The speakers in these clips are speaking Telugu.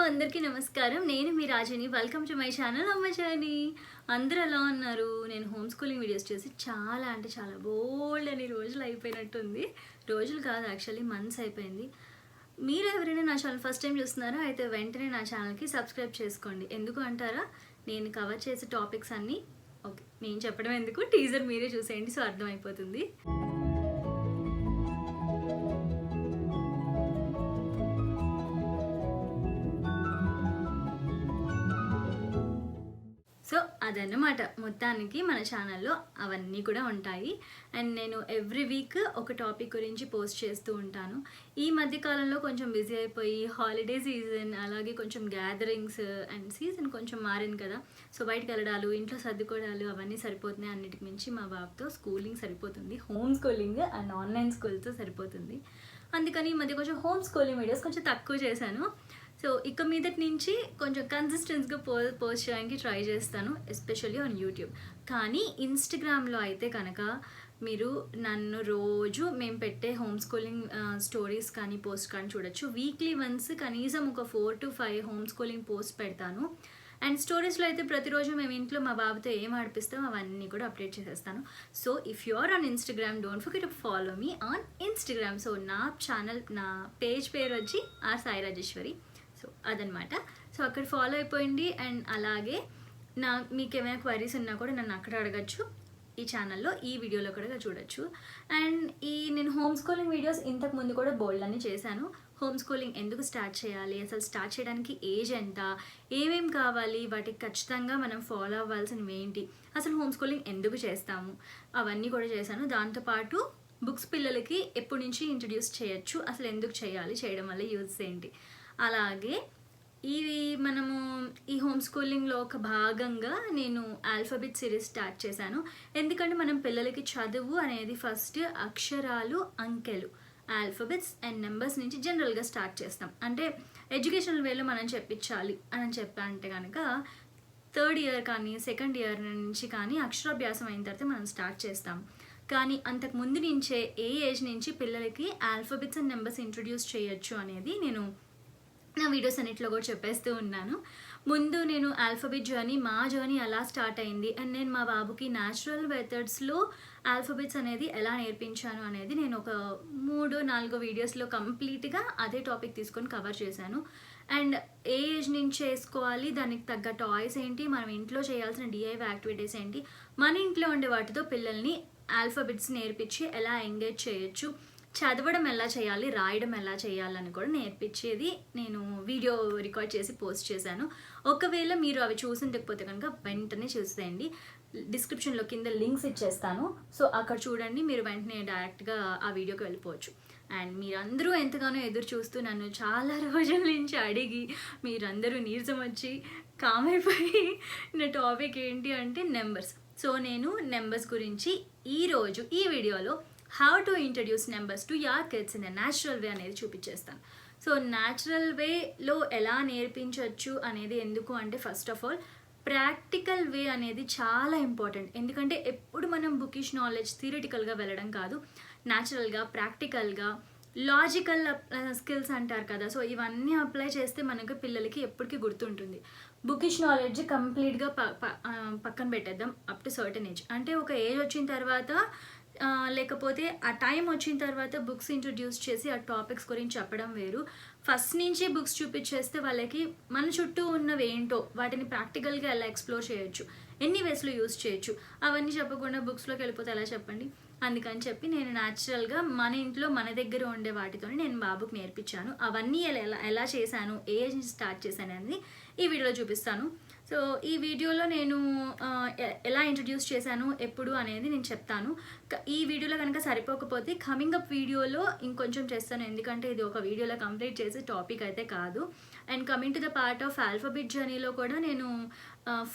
అందరికీ నమస్కారం. నేను మీ రాజుని. వెల్కమ్ టు మై ఛానల్ అమ్మ జర్నీ. అందరూ ఎలా ఉన్నారు? నేను హోమ్ స్కూలింగ్ వీడియోస్ చేసి చాలా అంటే చాలా బోల్డన్ని రోజులు అయిపోయినట్టుంది. రోజులు కాదు యాక్చువల్లీ మంత్స్ అయిపోయింది. మీరు ఎవరైనా నా ఛానల్ ఫస్ట్ టైం చూస్తున్నారో అయితే వెంటనే నా ఛానల్‌కి సబ్స్క్రైబ్ చేసుకోండి. ఎందుకు అంటారా? నేను కవర్ చేసే టాపిక్స్ అన్నీ ఓకే. నేను చెప్పడం ఎందుకు టీజర్ మీరే చూసేయండి సో అర్థమైపోతుంది. సో అదన్నమాట మొత్తానికి మన ఛానల్లో అవన్నీ కూడా ఉంటాయి. అండ్ నేను ఎవ్రీ వీక్ ఒక టాపిక్ గురించి పోస్ట్ చేస్తూ ఉంటాను. ఈ మధ్య కాలంలో కొంచెం బిజీ అయిపోయి హాలిడే సీజన్ అలాగే కొంచెం గ్యాదరింగ్స్ అండ్ సీజన్ కొంచెం మారింది కదా. సో బయటకు వెళ్ళడాలు ఇంట్లో సర్దుకోవడాలు అవన్నీ సరిపోతున్నాయి. అన్నిటికి మించి మా బాబుతో స్కూలింగ్ సరిపోతుంది. హోమ్ స్కూలింగ్ అండ్ ఆన్లైన్ స్కూల్తో సరిపోతుంది. అందుకని ఈ మధ్య కొంచెం హోమ్ స్కూలింగ్ వీడియోస్ కొంచెం తక్కువ చేశాను. సో ఇక మీదటి నుంచి కొంచెం కన్సిస్టెన్స్గా పోస్ట్ చేయడానికి ట్రై చేస్తాను, ఎస్పెషల్లీ ఆన్ యూట్యూబ్. కానీ ఇన్స్టాగ్రామ్లో అయితే కనుక మీరు నన్ను రోజు మేము పెట్టే హోమ్ స్కూలింగ్ స్టోరీస్ కానీ పోస్ట్ కానీ చూడొచ్చు. వీక్లీ వన్స్ కనీసం ఒక 4 to 5 హోమ్ స్కూలింగ్ పోస్ట్ పెడతాను. అండ్ స్టోరీస్లో అయితే ప్రతిరోజు మేము ఇంట్లో మా బాబుతో ఏం ఆడిపిస్తాం అవన్నీ కూడా అప్డేట్ చేసేస్తాను. So if you are on Instagram don't forget to follow me on Instagram. So నా ఛానల్ నా పేజ్ పేరు వచ్చి ఆర్ సాయి రాజేశ్వరి. సో అదనమాట. సో అక్కడ ఫాలో అయిపోయింది. అండ్ అలాగే మీకు ఏమైనా క్వైరీస్ ఉన్నా కూడా నన్ను అక్కడ అడగచ్చు. ఈ ఛానల్లో ఈ వీడియోలో కూడా చూడొచ్చు. అండ్ నేను హోమ్ స్కూలింగ్ వీడియోస్ ఇంతకు ముందు కూడా బోల్డ్ అని చేశాను. హోమ్ స్కూలింగ్ ఎందుకు స్టార్ట్ చేయాలి, అసలు స్టార్ట్ చేయడానికి ఏజ్ ఎంత, ఏమేం కావాలి, వాటికి ఖచ్చితంగా మనం ఫాలో అవ్వాల్సినవి ఏంటి, అసలు హోమ్ స్కూలింగ్ ఎందుకు చేస్తాము అవన్నీ కూడా చేశాను. దాంతోపాటు బుక్స్ పిల్లలకి ఎప్పటి నుంచి ఇంట్రడ్యూస్ చేయొచ్చు, అసలు ఎందుకు చేయాలి, చేయడం వల్ల యూజ్ ఏంటి, అలాగే మనము ఈ హోమ్ స్కూలింగ్లో ఒక భాగంగా నేను ఆల్ఫాబెట్ సిరీస్ స్టార్ట్ చేశాను. ఎందుకంటే మనం పిల్లలకి చదువు అనేది ఫస్ట్ అక్షరాలు అంకెలు ఆల్ఫాబెట్స్ అండ్ నెంబర్స్ నుంచి జనరల్గా స్టార్ట్ చేస్తాం. అంటే ఎడ్యుకేషనల్ వేలో మనం చెప్పించాలి అని చెప్పంటే కనుక 3rd ఇయర్ కానీ 2nd ఇయర్ నుంచి కానీ అక్షరాభ్యాసం అయిన తర్వాత మనం స్టార్ట్ చేస్తాం. కానీ అంతకు ముందు నుంచే ఏ ఏజ్ నుంచి పిల్లలకి ఆల్ఫాబెట్స్ అండ్ నెంబర్స్ ఇంట్రడ్యూస్ చేయొచ్చు అనేది నేను నా వీడియోస్ అన్నింటిలో కూడా చెప్పేస్తూ ఉన్నాను. ముందు నేను ఆల్ఫాబెట్ మా జర్నీ ఎలా స్టార్ట్ అయింది అండ్ నేను మా బాబుకి న్యాచురల్ మెథడ్స్లో ఆల్ఫాబెట్స్ అనేది ఎలా నేర్పించాను అనేది నేను ఒక 3-4 వీడియోస్లో కంప్లీట్గా అదే టాపిక్ తీసుకొని కవర్ చేశాను. అండ్ ఏ ఏజ్ నుంచి చేసుకోవాలి, దానికి తగ్గ టాయ్స్ ఏంటి, మనం ఇంట్లో చేయాల్సిన డిఐవై యాక్టివిటీస్ ఏంటి, మన ఇంట్లో ఉండే వాటితో పిల్లల్ని ఆల్ఫాబెట్స్ నేర్పించి ఎలా ఎంగేజ్ చేయొచ్చు, చదవడం ఎలా చేయాలి, రాయడం ఎలా చేయాలని కూడా నేర్పించేది నేను వీడియో రికార్డ్ చేసి పోస్ట్ చేశాను. ఒకవేళ మీరు అవి చూసిండకపోతే కనుక వెంటనే చూసేయండి. డిస్క్రిప్షన్లో కింద లింక్స్ ఇచ్చేస్తాను. సో అక్కడ చూడండి, మీరు వెంటనే డైరెక్ట్గా ఆ వీడియోకి వెళ్ళిపోవచ్చు. అండ్ మీరందరూ ఎంతగానో ఎదురు చూస్తూ నన్ను చాలా రోజుల నుంచి అడిగి మీరందరూ నీరసం వచ్చి కామైపోయి నా టాపిక్ ఏంటి అంటే నెంబర్స్. సో నేను నెంబర్స్ గురించి ఈరోజు ఈ వీడియోలో how to introduce numbers to your kids in a natural way అనేది చూపించేస్తాను. సో న్యాచురల్ వేలో ఎలా నేర్పించవచ్చు అనేది ఎందుకు అంటే ఫస్ట్ ఆఫ్ ఆల్ ప్రాక్టికల్ వే అనేది చాలా ఇంపార్టెంట్. ఎందుకంటే ఎప్పుడు మనం బుకిష్ నాలెడ్జ్ థియరిటికల్గా వెళ్ళడం కాదు, న్యాచురల్గా ప్రాక్టికల్గా లాజికల్ స్కిల్స్ అంటారు కదా. సో ఇవన్నీ అప్లై చేస్తే మనకు పిల్లలకి ఎప్పటికీ గుర్తుంటుంది. బుకిష్ నాలెడ్జ్ కంప్లీట్గా పక్కన పెట్టేద్దాం అప్ టు సర్టన్ ఏజ్. అంటే ఒక ఏజ్ వచ్చిన తర్వాత లేకపోతే ఆ టైం వచ్చిన తర్వాత బుక్స్ ఇంట్రడ్యూస్ చేసి ఆ టాపిక్స్ గురించి చెప్పడం వేరు. ఫస్ట్ నుంచి బుక్స్ చూపించేస్తే వాళ్ళకి మన చుట్టూ ఉన్నవి ఏంటో వాటిని ప్రాక్టికల్గా ఎలా ఎక్స్ప్లోర్ చేయొచ్చు, ఎన్ని వేస్లో యూస్ చేయొచ్చు అవన్నీ చెప్పకుండా బుక్స్లోకి వెళ్ళిపోతే ఎలా చెప్పండి. అందుకని చెప్పి నేను న్యాచురల్గా మన ఇంట్లో మన దగ్గర ఉండే వాటితో నేను బాబుకి నేర్పించాను. అవన్నీ ఎలా చేశాను, ఏ ఏజ్ నుంచి స్టార్ట్ చేశాను అనేది ఈ వీడియోలో చూపిస్తాను. సో ఈ వీడియోలో నేను ఎలా ఇంట్రడ్యూస్ చేశాను ఎప్పుడు అనేది నేను చెప్తాను. ఈ వీడియోలో కనుక సరిపోకపోతే కమింగ్ అప్ వీడియోలో ఇంకొంచెం చేస్తాను, ఎందుకంటే ఇది ఒక వీడియోలో కంప్లీట్ చేసే టాపిక్ అయితే కాదు. And coming to the part of alphabet జర్నీలో కూడా నేను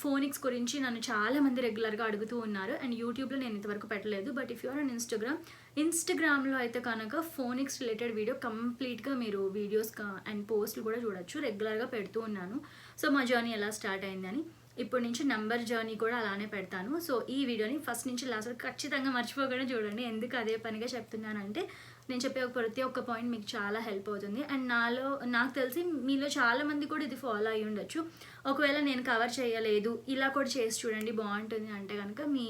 ఫోనిక్స్ గురించి నన్ను చాలామంది రెగ్యులర్గా అడుగుతూ ఉన్నారు. అండ్ యూట్యూబ్లో నేను ఇంతవరకు పెట్టలేదు. బట్ ఇఫ్ యూఆర్ ఆన్ ఇన్స్టాగ్రామ్లో అయితే కనుక ఫోనిక్స్ రిలేటెడ్ వీడియో కంప్లీట్గా మీరు వీడియోస్ అండ్ పోస్ట్లు కూడా చూడొచ్చు. రెగ్యులర్గా పెడుతూ ఉన్నాను. సో మా జర్నీ ఎలా స్టార్ట్ అయిందని ఇప్పటి నుంచి నంబర్ జర్నీ కూడా అలానే పెడతాను. సో ఈ వీడియోని ఫస్ట్ నుంచి లాస్ట్ వరకు ఖచ్చితంగా మర్చిపోకుండా చూడండి. ఎందుకు అదే పనిగా చెప్తున్నానంటే నేను చెప్పే ప్రతి ఒక్క పాయింట్ మీకు చాలా హెల్ప్ అవుతుంది. అండ్ నాకు తెలిసి మీలో చాలామంది కూడా ఇది ఫాలో అయ్యి ఉండొచ్చు. ఒకవేళ నేను కవర్ చేయలేదు, ఇలా కూడా చేసి చూడండి బాగుంటుంది అంటే కనుక మీ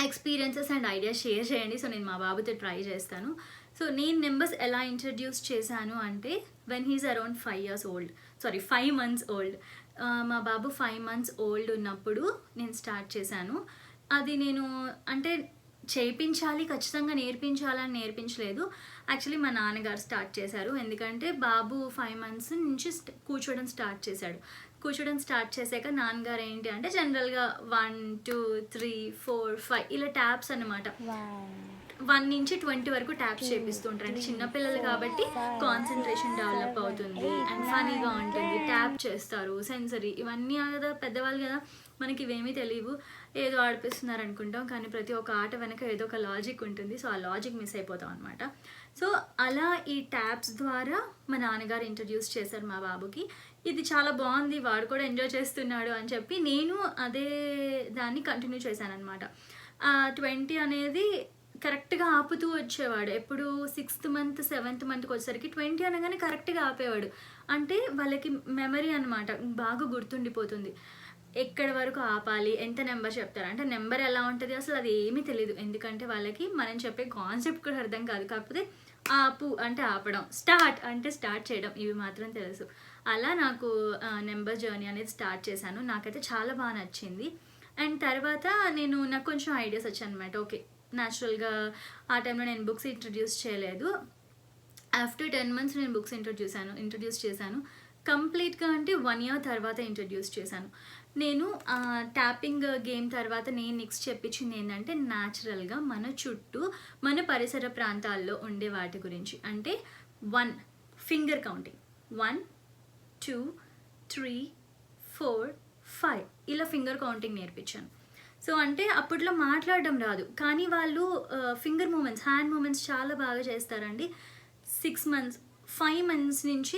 ఎక్స్పీరియన్సెస్ అండ్ ఐడియాస్ షేర్ చేయండి. సో నేను మా బాబుతో ట్రై చేస్తాను. సో నేను నెంబర్స్ ఎలా ఇంట్రడ్యూస్ చేశాను అంటే when he's around 5 months old. మా బాబు 5 months old ఉన్నప్పుడు నేను స్టార్ట్ చేశాను. అది నేను అంటే చేయించాలి, ఖచ్చితంగా నేర్పించాలని నేర్పించలేదు. యాక్చువల్లీ మా నాన్నగారు స్టార్ట్ చేశారు. ఎందుకంటే బాబు 5 months నుంచి కూర్చోవడం స్టార్ట్ చేశాక నాన్నగారు ఏంటి అంటే జనరల్గా 1 2 3 4 5 ఇలా ట్యాప్స్ అనమాట. 1 నుంచి 20 వరకు ట్యాప్స్ చేపిస్తుంటారు. అంటే చిన్నపిల్లలు కాబట్టి కాన్సన్ట్రేషన్ డెవలప్ అవుతుంది అండ్ ఫనీగా ఉంటుంది. ట్యాప్ చేస్తారు, సెన్సరీ ఇవన్నీ కదా, పెద్దవాళ్ళు కదా, మనకి ఇవేమీ తెలియవు, ఏదో ఆడిపిస్తున్నారు అనుకుంటాం. కానీ ప్రతి ఒక్క ఆట వెనక ఏదో ఒక లాజిక్ ఉంటుంది. సో ఆ లాజిక్ మిస్ అయిపోతాం అనమాట. సో అలా ఈ ట్యాప్స్ ద్వారా మా నాన్నగారు ఇంట్రడ్యూస్ చేశారు మా బాబుకి. ఇది చాలా బాగుంది, వాడు కూడా ఎంజాయ్ చేస్తున్నాడు అని చెప్పి నేను అదే దాన్ని కంటిన్యూ చేశాను అనమాట. 20 అనేది కరెక్ట్గా ఆపుతూ వచ్చేవాడు. ఎప్పుడు 6th month 7th monthకి వచ్చేసరికి 20 అనగానే కరెక్ట్గా ఆపేవాడు. అంటే వాళ్ళకి మెమరీ అనమాట, బాగా గుర్తుండిపోతుంది. ఎక్కడి వరకు ఆపాలి, ఎంత నెంబర్ చెప్తారు అంటే నెంబర్ ఎలా ఉంటుంది అసలు అది ఏమీ తెలియదు. ఎందుకంటే వాళ్ళకి మనం చెప్పే కాన్సెప్ట్ కూడా అర్థం కాదు. కాకపోతే ఆపు అంటే ఆపడం, స్టార్ట్ అంటే స్టార్ట్ చేయడం, ఇవి మాత్రం తెలుసు. అలా నాకు నెంబర్ జర్నీ అనేది స్టార్ట్ చేశాను. నాకైతే చాలా బాగా నచ్చింది. అండ్ తర్వాత నాకు కొంచెం ఐడియాస్ వచ్చాయి అనమాట. ఓకే, న్యాచురల్గా ఆ టైంలో నేను బుక్స్ ఇంట్రడ్యూస్ చేయలేదు. ఆఫ్టర్ 10 months నేను బుక్స్ ఇంట్రడ్యూస్ చేశాను. కంప్లీట్గా అంటే 1 year తర్వాత ఇంట్రడ్యూస్ చేశాను. నేను ట్యాపింగ్ గేమ్ తర్వాత నేను నెక్స్ట్ చెప్పించింది ఏంటంటే న్యాచురల్గా మన చుట్టూ మన పరిసర ప్రాంతాల్లో ఉండే వాటి గురించి. అంటే 1 ఫింగర్ కౌంటింగ్, 1 2 3 4 5 ఇలా ఫింగర్ కౌంటింగ్ నేర్పించాను. సో అంటే అప్పట్లో మాట్లాడడం రాదు, కానీ వాళ్ళు ఫింగర్ మూమెంట్స్, హ్యాండ్ మూమెంట్స్ చాలా బాగా చేస్తారండి. 5 months నుంచి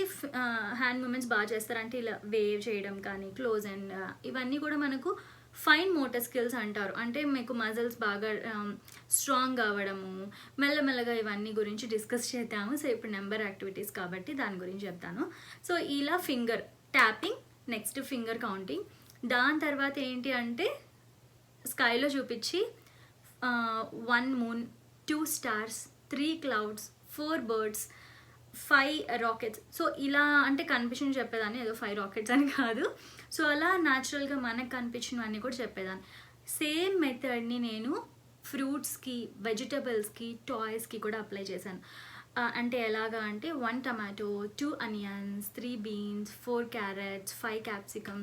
హ్యాండ్ మూమెంట్స్ బాగా చేస్తారు. అంటే ఇలా వేవ్ చేయడం కానీ, క్లోజ్ అండ్ ఇవన్నీ కూడా మనకు ఫైన్ మోటార్ స్కిల్స్ అంటారు. అంటే మీకు మజిల్స్ బాగా స్ట్రాంగ్ అవ్వడము, మెల్లమెల్లగా ఇవన్నీ గురించి డిస్కస్ చేద్దాము. సో ఇప్పుడు నెంబర్ యాక్టివిటీస్ కాబట్టి దాని గురించి చెప్తాను. సో ఇలా finger tapping, next finger counting, దాని తర్వాత ఏంటి అంటే స్కైలో చూపించి 1 moon 2 stars 3 clouds 4 birds 5 rockets. So ఇలా అంటే కనిపించిన చెప్పేదాన్ని, ఏదో 5 rockets అని కాదు. సో అలా న్యాచురల్గా మనకు కనిపించినవన్నీ కూడా చెప్పేదాన్ని. సేమ్ మెథడ్ని నేను ఫ్రూట్స్కి, వెజిటబుల్స్కి, టాయ్స్కి కూడా అప్లై చేశాను. అంటే ఎలాగా అంటే 1 tomato 2 onions 3 beans 4 carrots 5 capsicum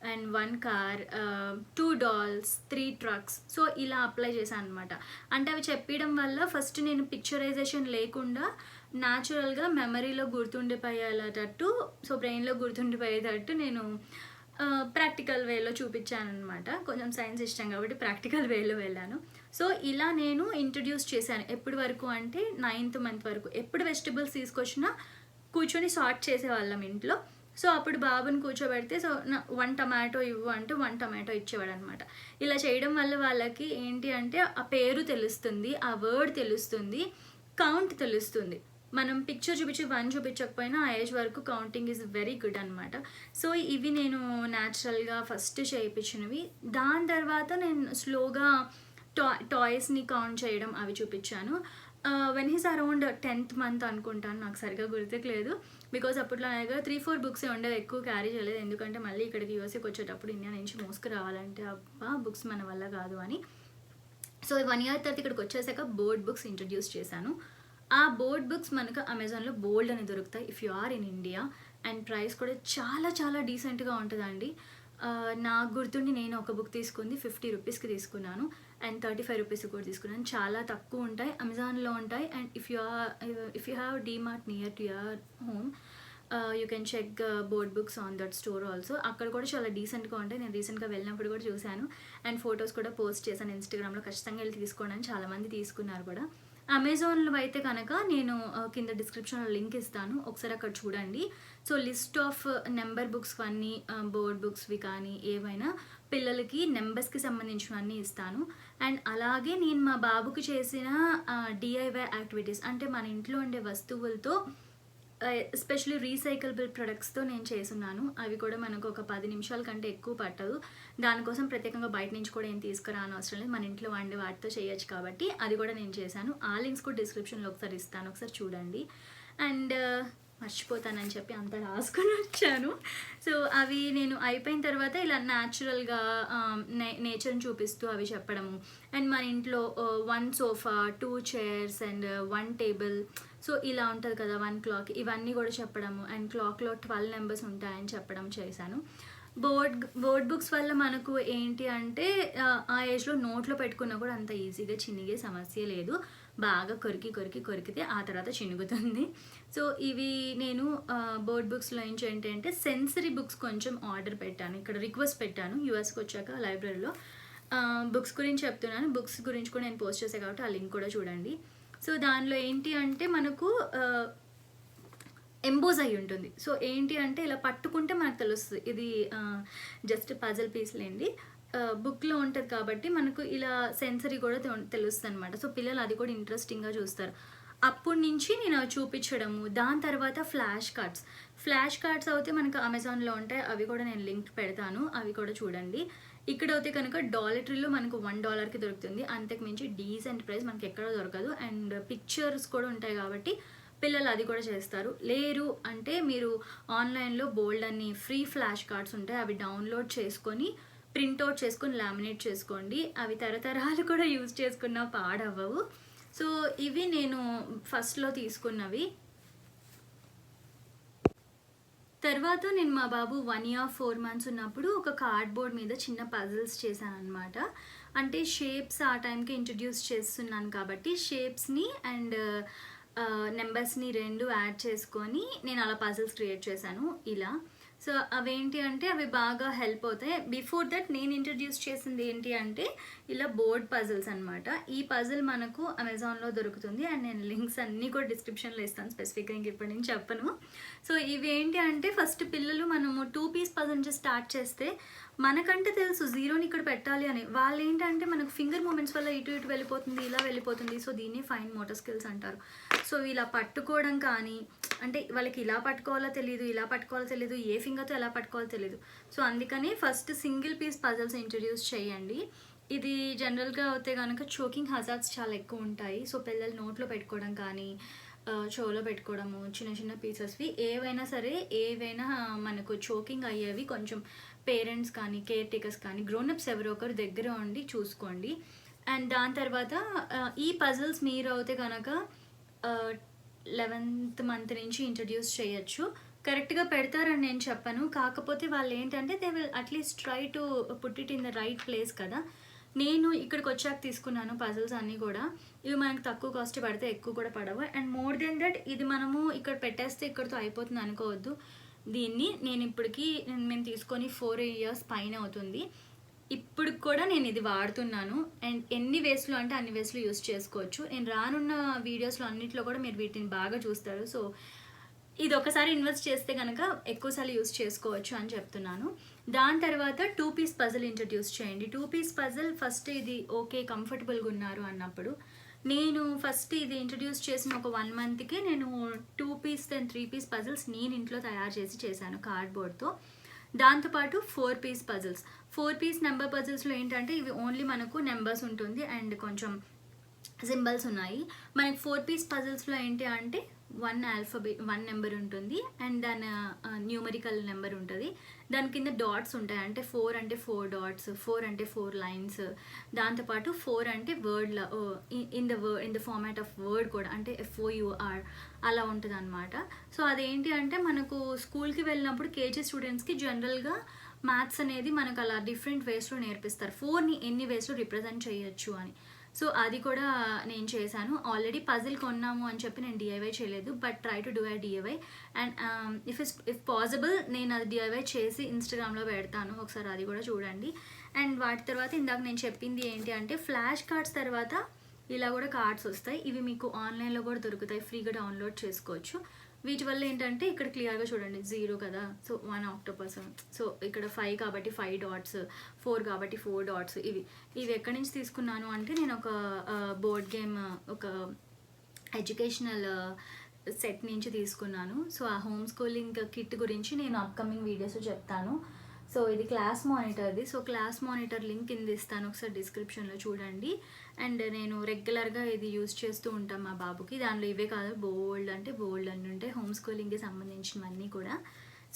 and 1 car 2 dolls 3 trucks. So ఇలా అప్లై చేశాను అనమాట. అంటే అవి చెప్పడం వల్ల ఫస్ట్ నేను పిక్చరైజేషన్ లేకుండా న్యాచురల్గా మెమరీలో గుర్తుండిపోయేటట్టు, సో బ్రెయిన్లో గుర్తుండిపోయేటట్టు నేను ప్రాక్టికల్ వేలో చూపించాను అనమాట. కొంచెం సైన్స్ ఇష్టం కాబట్టి ప్రాక్టికల్ వేలో వెళ్ళాను. సో ఇలా నేను ఇంట్రడ్యూస్ చేశాను. ఎప్పటి వరకు అంటే 9th month వరకు. ఎప్పుడు వెజిటబుల్స్ తీసుకొచ్చినా కూర్చొని సార్ట్ చేసేవాళ్ళం ఇంట్లో. సో అప్పుడు బాబుని కూర్చోబెడితే సో 1 tomato ఇవ్వు అంటే 1 tomato ఇచ్చేవాడు అనమాట. ఇలా చేయడం వల్ల వాళ్ళకి ఏంటి అంటే ఆ పేరు తెలుస్తుంది, ఆ వర్డ్ తెలుస్తుంది, కౌంట్ తెలుస్తుంది. మనం పిక్చర్ చూపించి 1 చూపించకపోయినా ఆ ఏజ్ వరకు కౌంటింగ్ ఈజ్ వెరీ గుడ్ అనమాట. సో ఇవి నేను న్యాచురల్గా ఫస్ట్ చేయించినవి. దాని తర్వాత నేను స్లోగా టాయ్స్ని కౌంట్ చేయడం అవి చూపించాను. When he's around 10th month అనుకుంటాను, నాకు సరిగ్గా గుర్తులేదు. బికాజ్ అప్పట్లో నా దగ్గర 3-4 బుక్స్ ఉండేవి, ఎక్కువ క్యారీ చేయలేదు. ఎందుకంటే మళ్ళీ ఇక్కడికి యూఎస్ఏకి వచ్చేటప్పుడు ఇండియా నుంచి మోసుకు రావాలంటే అబ్బా బుక్స్ మన వల్ల కాదు అని. సో 1 year తర్వాత ఇక్కడికి వచ్చేసాక బోర్డ్ బుక్స్ ఇంట్రడ్యూస్ చేశాను. ఆ బోర్డ్ బుక్స్ మనకు అమెజాన్లో బోల్డ్ అని దొరుకుతాయి if you are in India. And price కూడా చాలా చాలా డీసెంట్గా ఉంటుందండి. నాకు గుర్తుండి నేను ఒక బుక్ తీసుకుంది 50 రూపీస్కి తీసుకున్నాను అండ్ 35 రూపీస్ కూడా తీసుకున్నాను. చాలా తక్కువ ఉంటాయి, అమెజాన్లో ఉంటాయి. And if you have DMart near to your home you can check board books on that store also. అక్కడ కూడా చాలా డీసెంట్గా ఉంటాయి. నేను రీసెంట్గా వెళ్ళినప్పుడు కూడా చూశాను అండ్ ఫొటోస్ కూడా పోస్ట్ చేశాను ఇన్స్టాగ్రామ్లో. ఖచ్చితంగా వెళ్ళి తీసుకోండి అని చాలామంది తీసుకున్నారు కూడా. అమెజాన్‌లో అయితే కనుక నేను కింద డిస్క్రిప్షన్‌లో లింక్ ఇస్తాను. ఒకసారి అక్కడ చూడండి. So, list of number books అన్నీ బోర్డ్ బుక్స్‌వి కానీ ఏవైనా పిల్లలకి నంబర్స్‌కి సంబంధించినవన్నీ ఇస్తాను. అండ్ అలాగే నేను మా బాబుకి చేసిన డీఐవై యాక్టివిటీస్ అంటే మన ఇంట్లో ఉండే వస్తువులతో ఎస్పెషల్లీ రీసైకిలబుల్ ప్రొడక్ట్స్‌తో నేను చేసున్నాను. అవి కూడా మనకు ఒక 10 నిమిషాల కంటే ఎక్కువ పట్టదు. దానికోసం ప్రత్యేకంగా బయట నుంచి కూడా ఏం తీసుకురానవసరం లేదు. మన ఇంట్లో వండే వాటితో చేయొచ్చు కాబట్టి అది కూడా నేను చేశాను. ఆ లింక్స్ కూడా డిస్క్రిప్షన్‌లో ఒకసారి ఇస్తాను. ఒకసారి చూడండి. అండ్ మర్చిపోతానని చెప్పి అంత రాసుకొని వచ్చాను. సో, అవి నేను అయిపోయిన తర్వాత ఇలా న్యాచురల్‌గా నేచర్‌ని చూపిస్తూ అవి చెప్పడము. అండ్ మన ఇంట్లో 1 sofa, 2 chairs and 1 table. So, ఇలా ఉంటది కదా! 1 క్లాక్ ఇవన్నీ కూడా చెప్పడము. అండ్ క్లాక్‌లో 12 నంబర్స్ ఉంటాయని చెప్పడం చేశాను. బోర్డ్ బుక్స్ వల్ల మనకు ఏంటి అంటే ఆ ఏజ్‌లో నోట్లో పెట్టుకున్నా కూడా అంత ఈజీగా చినిగే సమస్య లేదు. బాగా కొరికితే ఆ తర్వాత చినుగుతుంది. సో, ఇవి నేను బోర్డ్ బుక్స్‌లో నుంచి ఏంటంటే సెన్సరీ బుక్స్ కొంచెం ఆర్డర్ పెట్టాను. ఇక్కడ రిక్వెస్ట్ పెట్టాను యూఎస్‌కొచ్చాక లైబ్రరీలో. బుక్స్ గురించి చెప్తున్నాను. బుక్స్ గురించి కూడా నేను పోస్ట్ చేశా కాబట్టి ఆ లింక్ కూడా చూడండి. సో, దానిలో ఏంటి అంటే మనకు ఎంబోజ్ అయ్యి ఉంటుంది. సో, ఏంటి అంటే ఇలా పట్టుకుంటే మనకు తెలుస్తది. ఇది జస్ట్ పజిల్ పీస్‌లేండి. బుక్‌లో ఉంటది కాబట్టి మనకు ఇలా సెన్సరీ కూడా తెలుస్తదనమాట. సో, పిల్లలు అది కూడా ఇంట్రెస్టింగ్‌గా చూస్తారు. అప్పటి నుంచి నేను అవి చూపించడము. దాని తర్వాత ఫ్లాష్ కార్డ్స్. ఫ్లాష్ కార్డ్స్ అయితే మనకు అమెజాన్‌లో ఉంటాయి. అవి కూడా నేను లింక్ పెడతాను. అవి కూడా చూడండి. ఇక్కడైతే కనుక డాలటరీలో మనకు $1కి దొరుకుతుంది. అంతకు మించి డీసెంట్ ప్రైస్ మనకి ఎక్కడ దొరకదు. అండ్ పిక్చర్స్ కూడా ఉంటాయి కాబట్టి పిల్లలు అది కూడా చేస్తారు. లేరు అంటే మీరు ఆన్‌లైన్‌లో బోల్డన్ని ఫ్రీ ఫ్లాష్ కార్డ్స్ ఉంటాయి. అవి డౌన్‌లోడ్ చేసుకొని ప్రింట్‌ఔట్ చేసుకొని లామినేట్ చేసుకోండి. అవి తరతరాలు కూడా యూజ్ చేసుకున్నా పాడవ్వవు. సో, ఇవి నేను ఫస్ట్‌లో తీసుకున్నవి. తర్వాత నేను మా బాబు 1 ఇయర్ 4 మంత్స్ ఉన్నప్పుడు ఒక కార్డ్‌బోర్డ్ మీద చిన్న పజిల్స్ చేశాననమాట. అంటే షేప్స్ ఆ టైంకి ఇంట్రొడ్యూస్ చేస్తున్నాను కాబట్టి షేప్స్‌ని అండ్ నంబర్స్‌ని 2 యాడ్ చేసుకొని నేను అలా పజిల్స్ క్రియేట్ చేశాను ఇలా. సో, అవేంటి అంటే అవి బాగా హెల్ప్ అవుతాయి. బిఫోర్ దట్ నేను ఇంట్రొడ్యూస్ చేసింది ఏంటి అంటే ఇలా బోర్డ్ పజిల్స్ అనమాట. ఈ పజిల్ మనకు అమెజాన్‌లో దొరుకుతుంది. అండ్ నేను లింక్స్ అన్నీ కూడా డిస్క్రిప్షన్‌లో ఇస్తాను. స్పెసిఫిక్‌గా ఇంక ఇప్పటి నుంచి చెప్పను. సో, ఇవేంటి అంటే ఫస్ట్ పిల్లలు మనము 2 పీస్ పజిల్ నుంచి స్టార్ట్ చేస్తే మనకంటే తెలుసు జీరోని ఇక్కడ పెట్టాలి అని. వాళ్ళేంటంటే మనకు ఫింగర్ మూవ్‌మెంట్స్ వల్ల ఇటు ఇటు వెళ్ళిపోతుంది, ఇలా వెళ్ళిపోతుంది. సో, దీన్ని ఫైన్ మోటార్ స్కిల్స్ అంటారు. సో, ఇలా పట్టుకోవడం కానీ అంటే వాళ్ళకి ఇలా పట్టుకోవాలో తెలీదు, ఇలా పట్టుకోవాలో తెలీదు, ఏ ఫింగర్‌తో ఎలా పట్టుకోవాలో తెలీదు. సో, అందుకని first single piece puzzles introduce చేయండి. ఇది జనరల్‌గా అయితే గనక చోకింగ్ హజార్డ్స్ చాలా ఎక్కువ ఉంటాయి. సో, పిల్లలు నోట్లో పెట్టుకోవడం కానీ చెవులో పెట్టుకోవడము చిన్న చిన్న పీసెస్‌వి ఏవైనా సరే ఏవైనా మనకు చోకింగ్ అయ్యేవి కొంచెం పేరెంట్స్ కానీ, కేర్ టేకర్స్ కానీ, గ్రోన్ అప్స్ ఎవరో ఒకరు దగ్గర ఉండి చూసుకోండి. అండ్ దాని తర్వాత ఈ పజిల్స్ మీరు అయితే గనక 11th మంత్ నుంచి ఇంట్రొడ్యూస్ చేయొచ్చు. కరెక్ట్‌గా పెడతారని నేను చెప్పను. కాకపోతే వాళ్ళేంటంటే they will at least try to put it in the right place కదా! నేను ఇక్కడికొచ్చాక తీసుకున్నాను పజిల్స్ అన్నీ కూడా. ఇవి మనకు తక్కువ కాస్ట్ పడితే ఎక్కువ కూడా పడవు. అండ్ మోర్ దెన్ దట్ ఇది మనము ఇక్కడ పెట్టేస్తే ఇక్కడితో అయిపోతుంది అనుకోవద్దు. దీన్ని మేము తీసుకొని 4 ఇయర్స్ పైన అవుతుంది. ఇప్పటికి కూడా నేను ఇది వాడుతున్నాను. అండ్ ఎన్ని వేస్‌లో అంటే అన్ని వేస్‌లో యూజ్ చేసుకోవచ్చు. నేను రానున్న వీడియోస్‌లో అన్నిట్లో కూడా మీరు వీటిని బాగా చూస్తారు. సో, ఇది ఒకసారి ఇన్వెస్ట్ చేస్తే గనక ఎక్కువ సార్లు యూజ్ చేసుకోవచ్చు అని చెప్తున్నాను. దాని తర్వాత 2 పీస్ పజిల్ ఇంట్రొడ్యూస్ చేయండి. 2 పీస్ పజిల్ ఫస్ట్ ఇది ఓకే కంఫర్టబుల్‌గా ఉన్నారు అన్నప్పుడు నేను ఫస్ట్ ఇది ఇంట్రొడ్యూస్ చేసిన ఒక 1 మంత్‌కే నేను 2 పీస్ అండ్ 3 పీస్ పజిల్స్ నేను ఇంట్లో తయారు చేశాను కార్డ్‌బోర్డ్‌తో. దాంతో పాటు 4 పీస్ పజిల్స్. 4 పీస్ నంబర్ పజిల్స్‌లో ఏంటంటే ఇవి ఓన్లీ మనకు నంబర్స్ ఉంటుంది అండ్ కొంచెం సింబల్స్ ఉన్నాయి. మనకి 4 పీస్ పజిల్స్‌లో ఏంటి అంటే 1 నెంబర్ ఉంటుంది అండ్ దాని న్యూమరికల్ నెంబర్ ఉంటది. దాని కింద డాట్స్ ఉంటాయి. అంటే 4 అంటే 4 డాట్స్, 4 అంటే 4 లైన్స్. దాంతో పాటు 4 అంటే వర్డ్‌ల in the format of word కూడా అంటే FOUR అలా ఉంటదన్నమాట. సో, అదేంటి అంటే మనకు స్కూల్‌కి వెళ్ళినప్పుడు కేజీ స్టూడెంట్స్‌కి జనరల్‌గా మ్యాథ్స్ అనేది మనకు అలా డిఫరెంట్ వేస్‌లో నేర్పిస్తారు. 4ని ఎన్ని వేస్‌లో రిప్రజెంట్ చేయొచ్చు అని. సో, అది కూడా నేను చేశాను. ఆల్రెడీ పజిల్ కొన్నాము అని చెప్పి నేను డీఐవై చేయలేదు. But try to do a DIY and if possible నేను అది డీఐవై చేసి ఇన్‌స్టాగ్రామ్‌లో పెడతాను. ఒకసారి అది కూడా చూడండి. అండ్ వాటి తర్వాత ఇందాక నేను చెప్పింది ఏంటి అంటే ఫ్లాష్ కార్డ్స్ తర్వాత ఇలా కూడా కార్డ్స్ వస్తాయి. ఇవి మీకు ఆన్లైన్లో కూడా దొరుకుతాయి, ఫ్రీగా డౌన్లోడ్ చేసుకోవచ్చు. వీటి వల్ల ఏంటంటే ఇక్కడ క్లియర్గా చూడండి 0 కదా, సో 1 ఆక్టోపస్, సో ఇక్కడ 5 కాబట్టి 5 డాట్స్, 4 కాబట్టి 4 డాట్స్. ఇవి ఎక్కడి నుంచి తీసుకున్నాను అంటే నేను ఒక బోర్డ్ గేమ్, ఒక ఎడ్యుకేషనల్ సెట్ నుంచి తీసుకున్నాను. సో ఆ హోమ్ స్కూలింగ్ కిట్ గురించి నేను అప్కమింగ్ వీడియోస్లో చెప్తాను. సో ఇది క్లాస్ మానిటర్ది. సో క్లాస్ మానిటర్ లింక్ కింద ఇస్తాను, ఒకసారి డిస్క్రిప్షన్లో చూడండి. అండ్ నేను రెగ్యులర్గా ఇది యూజ్ చేస్తూ ఉంటాను మా బాబుకి. దానిలో ఇవే కాదు, బోల్డ్ అన్నీ ఉంటాయి హోమ్ స్కూలింగ్కి సంబంధించినవన్నీ కూడా.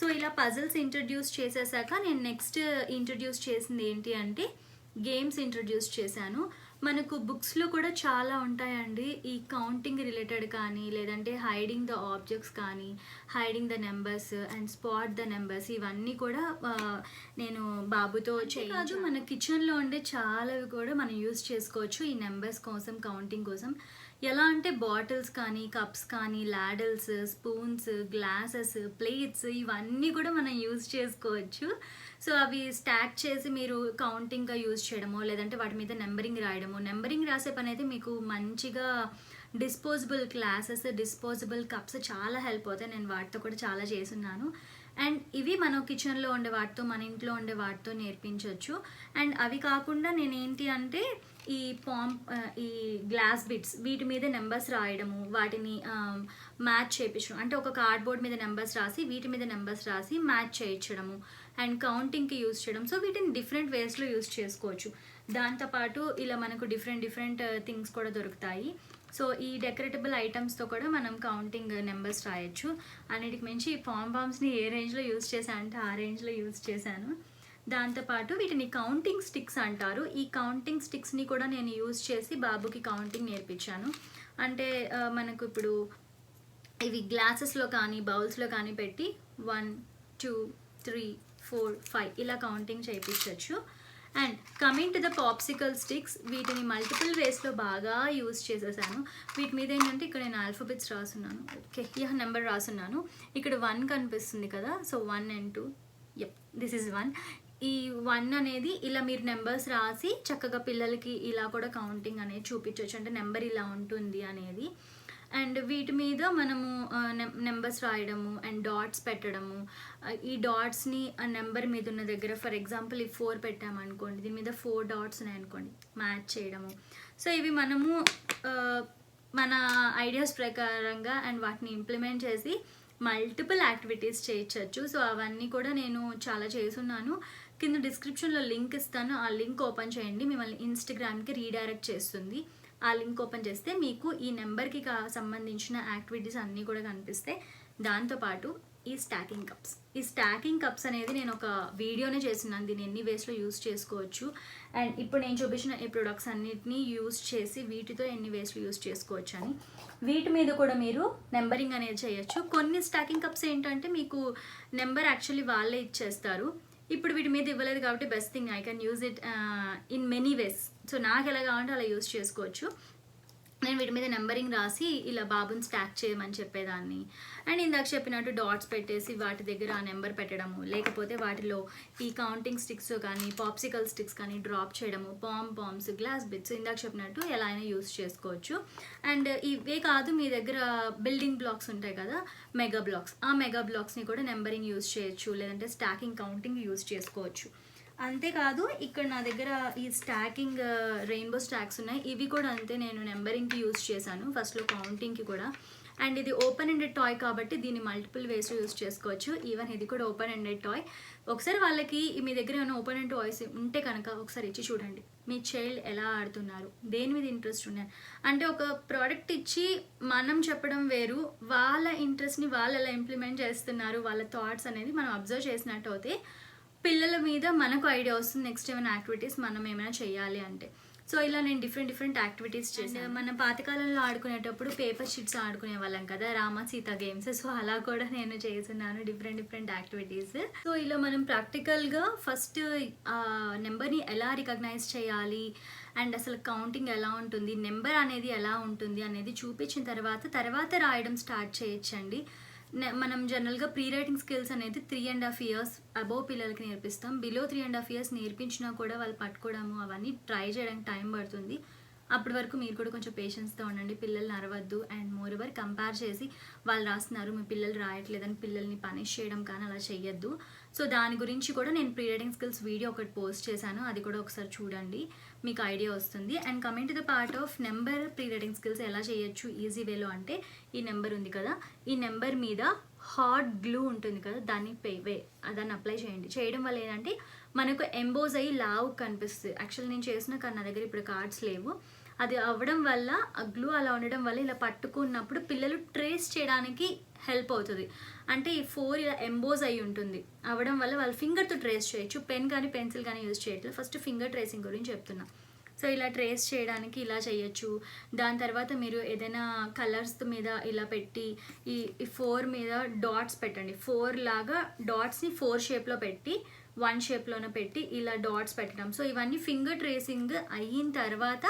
సో ఇలా పజిల్స్ ఇంట్రడ్యూస్ చేసేసాక నేను నెక్స్ట్ ఇంట్రడ్యూస్ చేసింది ఏంటి అంటే గేమ్స్ ఇంట్రడ్యూస్ చేశాను. మనకు బుక్స్లో కూడా చాలా ఉంటాయండి ఈ కౌంటింగ్ రిలేటెడ్ కానీ, లేదంటే హైడింగ్ ద ఆబ్జెక్ట్స్ కానీ, hiding the numbers and spot the numbers, ఇవన్నీ కూడా నేను బాబుతో కాదు, మన కిచెన్లో ఉండే చాలావి కూడా మనం యూజ్ చేసుకోవచ్చు ఈ నెంబర్స్ కోసం, కౌంటింగ్ కోసం. ఎలా అంటే బాటిల్స్ కానీ, కప్స్ కానీ, లాడల్స్, స్పూన్స్, గ్లాసెస్, ప్లేట్స్, ఇవన్నీ కూడా మనం యూజ్ చేసుకోవచ్చు. సో అవి స్టాక్ చేసి మీరు కౌంటింగ్గా యూజ్ చేయడమో, లేదంటే వాటి మీద నెంబరింగ్ రాయడము. నెంబరింగ్ రాసే పని అయితే మీకు మంచిగా డిస్పోజబుల్ గ్లాసెస్, డిస్పోజబుల్ కప్స్ చాలా హెల్ప్ అవుతాయి. నేను వాటితో కూడా చాలా చేసున్నాను. అండ్ ఇవి మనం కిచెన్లో ఉండే వాటితో, మన ఇంట్లో ఉండే వాటితో నేర్పించవచ్చు. అండ్ అవి కాకుండా నేనేంటి అంటే ఈ గ్లాస్ బిట్స్, వీటి మీద నెంబర్స్ రాయడము, వాటిని మ్యాచ్ చేయించడం, అంటే ఒక కార్డ్బోర్డ్ మీద నెంబర్స్ రాసి వీటి మీద నెంబర్స్ రాసి మ్యాచ్ చేయించడము అండ్ కౌంటింగ్కి యూజ్ చేయడం. సో వీటిని డిఫరెంట్ వేస్లో యూజ్ చేసుకోవచ్చు. దాంతోపాటు ఇలా మనకు డిఫరెంట్ థింగ్స్ కూడా దొరుకుతాయి. సో ఈ డెకరేటబుల్ ఐటమ్స్తో కూడా మనం కౌంటింగ్ నెంబర్స్ రాయొచ్చు. అన్నిటికి మించి ఈ పామ్స్ని ఏ రేంజ్లో యూజ్ చేశాను అంటే ఆ రేంజ్లో యూజ్ చేశాను. దాంతోపాటు వీటిని కౌంటింగ్ స్టిక్స్ అంటారు. ఈ కౌంటింగ్ స్టిక్స్ని కూడా నేను యూజ్ చేసి బాబుకి కౌంటింగ్ నేర్పించాను. అంటే మనకు ఇప్పుడు ఇవి గ్లాసెస్లో కానీ, బౌల్స్లో కానీ పెట్టి 1 2 3 4 5 ఇలా కౌంటింగ్ చేయించవచ్చు. And coming to the popsicle sticks, వీటిని మల్టిపుల్ వేస్లో బాగా యూజ్ చేసేసాను. వీటి మీద ఏంటంటే ఇక్కడ నేను ఆల్ఫాబెట్స్ రాసున్నాను, ఓకే, నెంబర్ రాసున్నాను. ఇక్కడ 1 కనిపిస్తుంది కదా, సో 1 and 2, దిస్ ఈజ్ 1. ఈ 1 అనేది ఇలా మీరు నెంబర్స్ రాసి చక్కగా పిల్లలకి ఇలా కూడా కౌంటింగ్ అనేది చూపించవచ్చు, అంటే నెంబర్ ఇలా ఉంటుంది అనేది. అండ్ వీటి మీద మనము నెంబర్స్ రాయడము అండ్ డాట్స్ పెట్టడము. ఈ డాట్స్ని ఆ నెంబర్ మీద ఉన్న దగ్గర, ఫర్ ఎగ్జాంపుల్ ఈ 4 పెట్టామనుకోండి, దీని మీద 4 డాట్స్ ఉన్నాయనుకోండి, మ్యాచ్ చేయడము. సో ఇవి మనము మన ఐడియాస్ ప్రకారంగా అండ్ వాటిని ఇంప్లిమెంట్ చేసి మల్టిపుల్ యాక్టివిటీస్ చేయొచ్చు. సో అవన్నీ కూడా నేను చాలా చేసున్నాను. కింద డిస్క్రిప్షన్లో లింక్ ఇస్తాను, ఆ లింక్ ఓపెన్ చేయండి, మిమ్మల్ని ఇన్స్టాగ్రామ్కి రీడైరెక్ట్ చేస్తుంది. ఆ లింక్ ఓపెన్ చేస్తే మీకు ఈ నెంబర్కి సంబంధించిన యాక్టివిటీస్ అన్నీ కూడా కనిపిస్తాయి. దాంతోపాటు ఈ స్టాకింగ్ కప్స్ అనేది నేను ఒక వీడియోనే చేస్తున్నాను, దీన్ని ఎన్ని వేస్లో యూజ్ చేసుకోవచ్చు. అండ్ ఇప్పుడు నేను చూపించిన ఈ ప్రొడక్ట్స్ అన్నిటినీ యూజ్ చేసి వీటితో ఎన్ని వేస్లో యూజ్ చేసుకోవచ్చు అని. వీటి మీద కూడా మీరు నెంబరింగ్ అనేది చేయొచ్చు. కొన్ని స్టాకింగ్ కప్స్ ఏంటంటే మీకు నెంబర్ యాక్చువల్లీ వాళ్ళే ఇచ్చేస్తారు. ఇప్పుడు వీటి మీద ఇవ్వలేదు కాబట్టి best thing, I can use it in many ways. So నాకు ఎలా కావాలంటే అలా యూజ్ చేసుకోవచ్చు. నేను వీటి మీద నెంబరింగ్ రాసి ఇలా బాబుని స్టాక్ చేయమని చెప్పేదాన్ని. అండ్ ఇందాక చెప్పినట్టు డాట్స్ పెట్టేసి వాటి దగ్గర ఆ నెంబర్ పెట్టడము, లేకపోతే వాటిలో ఈ కౌంటింగ్ స్టిక్స్ కానీ, పాప్సికల్ స్టిక్స్ కానీ డ్రాప్ చేయడము, పామ్స్, గ్లాస్ బిట్స్, ఇందాక చెప్పినట్టు ఎలా అయినా యూజ్ చేసుకోవచ్చు. అండ్ ఇవే కాదు, మీ దగ్గర బిల్డింగ్ బ్లాక్స్ ఉంటాయి కదా, మెగా బ్లాక్స్, ఆ మెగా బ్లాక్స్ని కూడా నెంబరింగ్ యూజ్ చేయొచ్చు, లేదంటే స్టాకింగ్, కౌంటింగ్ యూజ్ చేసుకోవచ్చు. అంతేకాదు ఇక్కడ నా దగ్గర ఈ స్టాకింగ్ రెయిన్బో స్టాక్స్ ఉన్నాయి, ఇవి కూడా అంతే, నేను నెంబరింగ్కి యూజ్ చేశాను, ఫస్ట్లో కౌంటింగ్కి కూడా. అండ్ ఇది ఓపెన్ ఎండెడ్ టాయ్ కాబట్టి దీన్ని మల్టిపుల్ వేస్లో యూజ్ చేసుకోవచ్చు. ఈవెన్ ఇది కూడా ఓపెన్ ఎండెడ్ టాయ్. ఒకసారి వాళ్ళకి మీ దగ్గర ఏమైనా ఓపెన్ ఎండ్ టాయ్స్ ఉంటే కనుక ఒకసారి ఇచ్చి చూడండి, మీ చైల్డ్ ఎలా ఆడుతున్నారు, దేని మీద ఇంట్రెస్ట్ ఉన్నారు. అంటే ఒక ప్రోడక్ట్ ఇచ్చి మనం చెప్పడం వేరు, వాళ్ళ ఇంట్రెస్ట్ని వాళ్ళు ఎలా ఇంప్లిమెంట్ చేస్తున్నారు, వాళ్ళ థాట్స్ అనేది మనం అబ్జర్వ్ చేసినట్టు అయితే పిల్లల మీద మనకు ఐడియా వస్తుంది, నెక్స్ట్ ఏమైనా యాక్టివిటీస్ మనం ఏమైనా చేయాలి అంటే. సో ఇలా నేను డిఫరెంట్ యాక్టివిటీస్ చేశాను. మన పాతకాలంలో ఆడుకునేటప్పుడు పేపర్ షీట్స్ ఆడుకునే వాళ్ళం కదా, రామ సీత గేమ్స్. సో అలా కూడా నేను చేస్తున్నాను డిఫరెంట్ యాక్టివిటీస్. సో ఇలా మనం ప్రాక్టికల్గా ఫస్ట్ నెంబర్ని ఎలా రికగ్నైజ్ చేయాలి అండ్ అసలు కౌంటింగ్ ఎలా ఉంటుంది, నెంబర్ అనేది ఎలా ఉంటుంది అనేది చూపించిన తర్వాత రాయడం స్టార్ట్ చేయొచ్చండి. మనం జనరల్గా ప్రీ రైటింగ్ స్కిల్స్ అనేది 3.5 years అబోవ్ పిల్లలకి నేర్పిస్తాం. బిలో 3.5 years నేర్పించినా కూడా వాళ్ళు పట్టుకోవడము అవన్నీ ట్రై చేయడానికి టైం పడుతుంది. అప్పటి వరకు మీరు కూడా కొంచెం పేషెన్స్తో ఉండండి, పిల్లల్ని అరవద్దు. అండ్ మోర్ ఓవర్ కంపేర్ చేసి వాళ్ళు రాస్తున్నారు మీ పిల్లలు రాయట్లేదని పిల్లల్ని పనిష్ చేయడం కానీ అలా చేయొద్దు. సో దాని గురించి కూడా నేను ప్రీ రైటింగ్ స్కిల్స్ వీడియో ఒకటి పోస్ట్ చేశాను, అది కూడా ఒకసారి చూడండి, మీకు ఐడియా వస్తుంది. And coming to the part of number pre writing skills ఎలా చేయొచ్చు ఈజీ వేలో అంటే, ఈ నెంబర్ ఉంది కదా, ఈ నెంబర్ మీద హాట్ గ్లూ ఉంటుంది కదా, దాన్ని దాన్ని అప్లై చేయండి. చేయడం వల్ల ఏంటంటే మనకు ఎంబోజ్ అయ్యి లావు కనిపిస్తుంది. యాక్చువల్లీ నేను చేసిన కానీ నా దగ్గర ఇప్పుడు కార్డ్స్ లేవు. అది అవ్వడం వల్ల ఆ గ్లూ అలా ఉండడం వల్ల ఇలా పట్టుకున్నప్పుడు పిల్లలు ట్రేస్ చేయడానికి హెల్ప్ అవుతుంది. అంటే ఈ 4 ఇలా ఎంబోజ్ అయి ఉంటుంది, అవ్వడం వల్ల వాళ్ళు ఫింగర్తో ట్రేస్ చేయొచ్చు. పెన్ కానీ పెన్సిల్ కానీ యూజ్ చేయట్లేదు. ఫస్ట్ ఫింగర్ ట్రేసింగ్ గురించి చెప్తున్నా. సో ఇలా ట్రేస్ చేయడానికి ఇలా చేయొచ్చు. దాని తర్వాత మీరు ఏదైనా కలర్స్ మీద ఇలా పెట్టి ఈ 4 మీద డాట్స్ పెట్టండి. 4 లాగా డాట్స్ని 4 షేప్లో పెట్టి 1 షేప్లోనే పెట్టి ఇలా డాట్స్ పెట్టడం. సో ఇవన్నీ ఫింగర్ ట్రేసింగ్ అయిన తర్వాత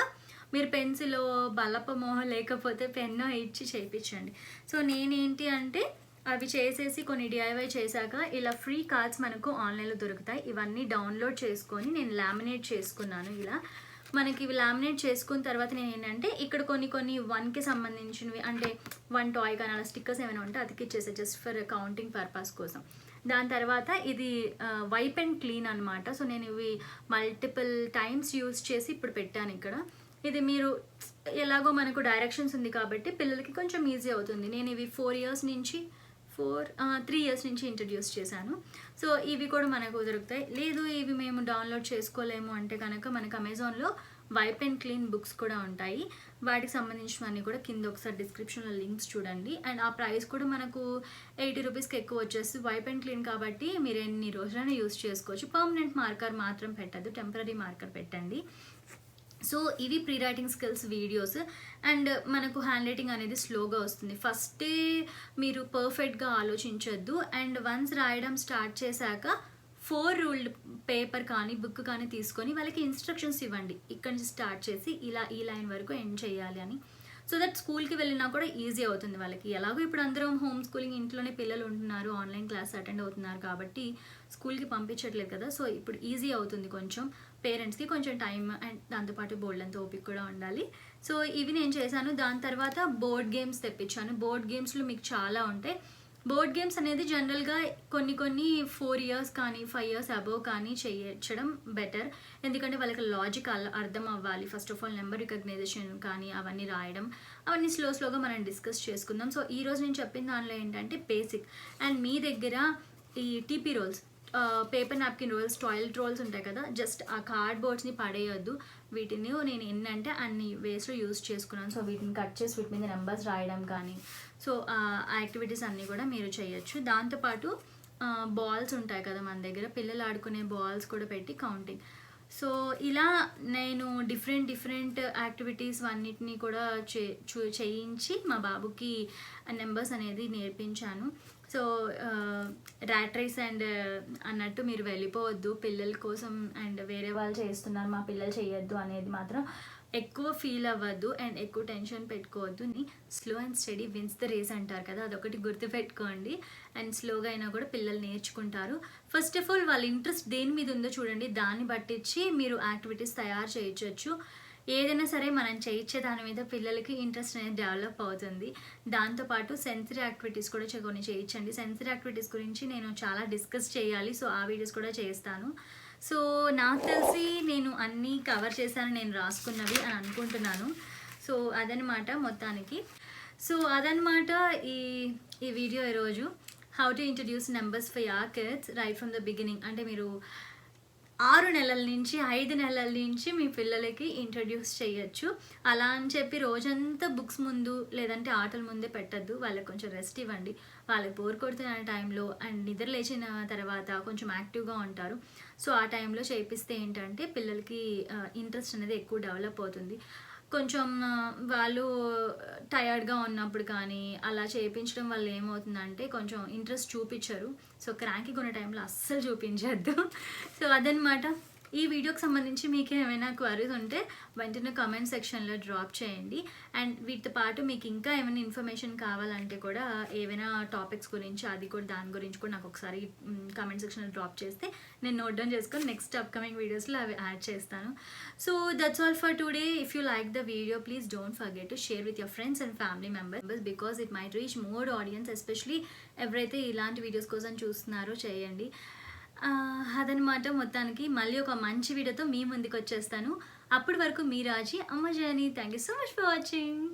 మీరు పెన్సిల్ బలపమో లేకపోతే పెన్నో ఇచ్చి చేయించండి. సో నేనేంటి అంటే అవి చేసేసి కొన్ని డిఐవై చేశాక ఇలా ఫ్రీ కార్డ్స్ మనకు ఆన్లైన్లో దొరుకుతాయి. ఇవన్నీ డౌన్లోడ్ చేసుకొని నేను లామినేట్ చేసుకున్నాను. ఇలా మనకి ఇవి లామినేట్ చేసుకున్న తర్వాత నేను ఏంటంటే ఇక్కడ కొన్ని 1కి సంబంధించినవి అంటే 1 టాయ్ కానీ అలా స్టిక్కర్స్ ఏమైనా ఉంటే అతికిచ్చేసా జస్ట్ ఫర్ కౌంటింగ్ పర్పస్ కోసం. దాని తర్వాత ఇది వైప్ అండ్ క్లీన్ అనమాట. సో నేను ఇవి మల్టిపుల్ టైమ్స్ యూజ్ చేసి ఇప్పుడు పెట్టాను ఇక్కడ. ఇది మీరు ఎలాగో మనకు డైరెక్షన్స్ ఉంది కాబట్టి పిల్లలకి కొంచెం ఈజీ అవుతుంది. నేను ఇవి 3 ఇయర్స్ నుంచి ఇంట్రడ్యూస్ చేశాను. సో ఇవి కూడా మనకు దొరుకుతాయి. లేదు ఇవి మేము డౌన్లోడ్ చేసుకోలేము అంటే కనుక మనకు అమెజాన్లో వైప్ అండ్ క్లీన్ బుక్స్ కూడా ఉంటాయి. వాటికి సంబంధించినవన్నీ కూడా కింద ఒకసారి డిస్క్రిప్షన్లో లింక్స్ చూడండి. అండ్ ఆ ప్రైస్ కూడా మనకు 80 రూపీస్కి ఎక్కువ వచ్చేస్తుంది. వైప్ అండ్ క్లీన్ కాబట్టి మీరు ఎన్ని రోజులైనా యూస్ చేసుకోవచ్చు. పర్మనెంట్ మార్కర్ మాత్రం పెట్టద్దు, టెంపరీ మార్కర్ పెట్టండి. సో ఇవి pre writing skills videos. And మనకు హ్యాండ్ రైటింగ్ అనేది స్లోగా వస్తుంది. ఫస్టే మీరు పర్ఫెక్ట్గా ఆలోచించొద్దు. అండ్ వన్స్ రాయడం స్టార్ట్ చేశాక 4 రూల్డ్ పేపర్ కానీ బుక్ కానీ తీసుకొని వాళ్ళకి ఇన్స్ట్రక్షన్స్ ఇవ్వండి. ఇక్కడ నుంచి స్టార్ట్ చేసి ఇలా ఈ లైన్ వరకు ఎండ్ చేయాలి అని. సో దట్ స్కూల్కి వెళ్ళినా కూడా ఈజీ అవుతుంది వాళ్ళకి. ఎలాగో ఇప్పుడు అందరం హోమ్ స్కూలింగ్ ఇంట్లోనే పిల్లలు ఉంటున్నారు, ఆన్లైన్ క్లాస్ అటెండ్ అవుతున్నారు కాబట్టి స్కూల్కి పంపించట్లేదు కదా. సో ఇప్పుడు ఈజీ అవుతుంది కొంచెం, పేరెంట్స్కి కొంచెం టైం అండ్ దాంతోపాటు బోర్డు అంతా ఓపిక కూడా ఉండాలి. సో ఇవి నేను చేశాను. దాని తర్వాత బోర్డ్ గేమ్స్ తెప్పించాను. బోర్డ్ గేమ్స్లో మీకు చాలా ఉంటాయి. బోర్డ్ గేమ్స్ అనేది జనరల్గా కొన్ని 4 ఇయర్స్ కానీ 5 ఇయర్స్ అబోవ్ కానీ చేయించడం బెటర్. ఎందుకంటే వాళ్ళకి లాజిక్ అర్థం అవ్వాలి. First of all number recognition కానీ అవన్నీ రాయడం, అవన్నీ స్లోగా మనం డిస్కస్ చేసుకుందాం. సో ఈరోజు నేను చెప్పిన దానిలో ఏంటంటే బేసిక్. అండ్ మీ దగ్గర ఈ TP rolls, paper napkin rolls, toilet rolls ఉంటాయి కదా, జస్ట్ ఆ కార్డ్బోర్డ్స్ని పడేయొద్దు. వీటిని నేను ఎన్నంటే అన్ని వేస్లో యూజ్ చేసుకున్నాను. సో వీటిని కట్ చేసి వీటి మీద నెంబర్స్ రాయడం కానీ, సో ఆ యాక్టివిటీస్ అన్నీ కూడా మీరు చేయొచ్చు. దాంతోపాటు బాల్స్ ఉంటాయి కదా మన దగ్గర, పిల్లలు ఆడుకునే బాల్స్ కూడా పెట్టి కౌంటింగ్. సో ఇలా నేను డిఫరెంట్ యాక్టివిటీస్ అన్నిటినీ కూడా చేయించి మా బాబుకి నెంబర్స్ అనేది నేర్పించాను. సో ర్యాట్ రేస్ అండ్ అన్నట్టు మీరు వెళ్ళిపోవద్దు పిల్లల కోసం. అండ్ వేరే వాళ్ళు చేస్తున్నారు మా పిల్లలు చేయొద్దు అనేది మాత్రం ఎక్కువ ఫీల్ అవ్వద్దు అండ్ ఎక్కువ టెన్షన్ పెట్టుకోవద్దు. Slow and steady wins the race అంటారు కదా, అదొకటి గుర్తుపెట్టుకోండి. అండ్ స్లోగా అయినా కూడా పిల్లలు నేర్చుకుంటారు. ఫస్ట్ ఆఫ్ ఆల్ వాళ్ళ ఇంట్రెస్ట్ దేని మీద ఉందో చూడండి, దాన్ని బట్టించి మీరు యాక్టివిటీస్ తయారు చేయించవచ్చు. ఏదైనా సరే మనం చేయించే దాని మీద పిల్లలకి ఇంట్రెస్ట్ అనేది డెవలప్ అవుతుంది. దాంతోపాటు సెన్సరీ యాక్టివిటీస్ కూడా కొన్ని చేయించండి. సెన్సరీ యాక్టివిటీస్ గురించి నేను చాలా డిస్కస్ చేయాలి. సో ఆ వీడియోస్ కూడా చేస్తాను. సో నాకు తెలిసి నేను అన్నీ కవర్ చేశాను నేను రాసుకున్నవి అని అనుకుంటున్నాను. సో అదనమాట మొత్తానికి. సో అదనమాట ఈ వీడియో ఈరోజు. How to introduce numbers for your kids right from the beginning. అంటే మీరు 6 నెలల నుంచి 5 నెలల నుంచి మీ పిల్లలకి ఇంట్రడ్యూస్ చేయొచ్చు. అలా అని చెప్పి రోజంతా బుక్స్ ముందు లేదంటే ఆటల ముందే పెట్టద్దు. వాళ్ళకి కొంచెం రెస్ట్ ఇవ్వండి. వాళ్ళకి బోర్ కొడుతున్న టైంలో అండ్ నిద్ర లేచిన తర్వాత కొంచెం యాక్టివ్గా ఉంటారు. సో ఆ టైంలో చేయిస్తే ఏంటంటే పిల్లలకి ఇంట్రెస్ట్ అనేది ఎక్కువ డెవలప్ అవుతుంది. కొంచెం వాళ్ళు టయర్డ్గా ఉన్నప్పుడు కానీ అలా చేయించడం వల్ల ఏమవుతుందంటే కొంచెం ఇంట్రెస్ట్ చూపించరు. సో క్రాంకీగా ఉన్న టైంలో అస్సలు చూపించద్దు. సో అదనమాట. ఈ వీడియోకి సంబంధించి మీకు ఏమైనా క్వరీస్ ఉంటే వెంటనే కామెంట్ సెక్షన్లో డ్రాప్ చేయండి. అండ్ వీటితో పాటు మీకు ఇంకా ఏమైనా ఇన్ఫర్మేషన్ కావాలంటే కూడా ఏవైనా టాపిక్స్ గురించి అది కూడా దాని గురించి కూడా నాకు ఒకసారి కామెంట్ సెక్షన్లో డ్రాప్ చేస్తే నేను నోట్ డౌన్ చేసుకొని నెక్స్ట్ అప్కమింగ్ వీడియోస్లో అవి యాడ్ చేస్తాను. So that's all for today. If you like the video please don't forget to share with your friends and family members because it might reach more audience, especially ఎవరైతే ఇలాంటి వీడియోస్ కోసం చూస్తున్నారో చేయండి. అదనమాట. మొత్తానికి మళ్ళీ ఒక మంచి వీడియోతో మీ ముందుకు వచ్చేస్తాను. అప్పటి వరకు మీ రాజీ అమ్మ journey. Thank you so much for watching.